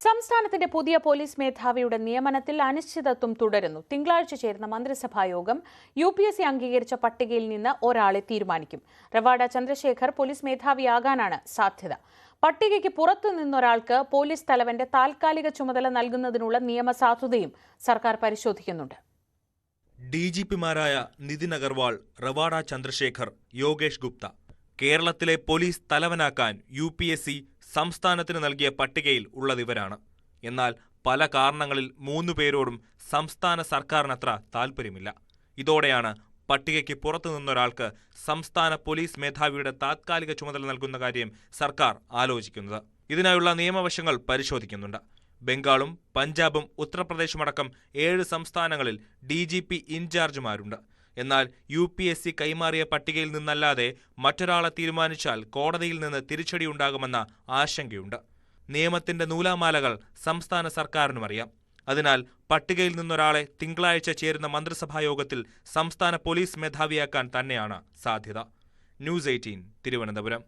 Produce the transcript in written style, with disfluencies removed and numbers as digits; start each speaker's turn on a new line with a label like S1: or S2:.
S1: സംസ്ഥാനത്തിന്റെ പുതിയ പോലീസ് മേധാവിയുടെ നിയമനത്തിൽ അനിശ്ചിതത്വം തുടരുന്നു. തിങ്കളാഴ്ച ചേരുന്ന മന്ത്രിസഭാ യോഗം UPSC അംഗീകരിച്ച പട്ടികയിൽ നിന്ന് ഒരാളെ തീരുമാനിക്കും. റവാഡ ചന്ദ്രശേഖർ പോലീസ് മേധാവിയാകാനാണ് സാധ്യത. പട്ടികയ്ക്ക് പുറത്തു നിന്നൊരാൾക്ക് പോലീസ് തലവന്റെ താൽക്കാലിക ചുമതല നൽകുന്നതിനുള്ള നിയമസാധുതയും സർക്കാർ പരിശോധിക്കുന്നുണ്ട്.
S2: DGPമാരായ നിതിൻ അഗർവാൾ, റവാഡ ചന്ദ്രശേഖർ, യോഗേഷ് ഗുപ്ത കേരളത്തിലെ പോലീസ് തലവനാക്കാൻ UPSC സംസ്ഥാനത്തിന് നൽകിയ പട്ടികയിൽ ഉള്ളതിവരാണ്. എന്നാൽ പല കാരണങ്ങളിൽ 3 പേരോടും സംസ്ഥാന സർക്കാരിനത്ര താൽപ്പര്യമില്ല. ഇതോടെയാണ് പട്ടികയ്ക്ക് പുറത്തു നിന്നൊരാൾക്ക് സംസ്ഥാന പോലീസ് മേധാവിയുടെ താത്കാലിക ചുമതല നൽകുന്ന കാര്യം സർക്കാർ ആലോചിക്കുന്നത്. ഇതിനായുള്ള നിയമവശങ്ങൾ പരിശോധിക്കുന്നുണ്ട്. ബംഗാളും പഞ്ചാബും ഉത്തർപ്രദേശുമടക്കം 7 സംസ്ഥാനങ്ങളിൽ DGP ഇൻചാർജുമാരുണ്ട്. എന്നാൽ UPSC കൈമാറിയ പട്ടികയിൽ നിന്നല്ലാതെ മറ്റൊരാളെ തീരുമാനിച്ചാൽ കോടതിയിൽ നിന്ന് തിരിച്ചടിയുണ്ടാകുമെന്ന ആശങ്കയുണ്ട്. നിയമത്തിന്റെ നൂലാമാലകൾ സംസ്ഥാന സർക്കാരിനും അറിയാം. അതിനാൽ പട്ടികയിൽ നിന്നൊരാളെ തിങ്കളാഴ്ച ചേരുന്ന മന്ത്രിസഭാ യോഗത്തിൽ സംസ്ഥാന പോലീസ് മേധാവിയാക്കാൻ തന്നെയാണ് സാധ്യത. ന്യൂസ് 18 തിരുവനന്തപുരം.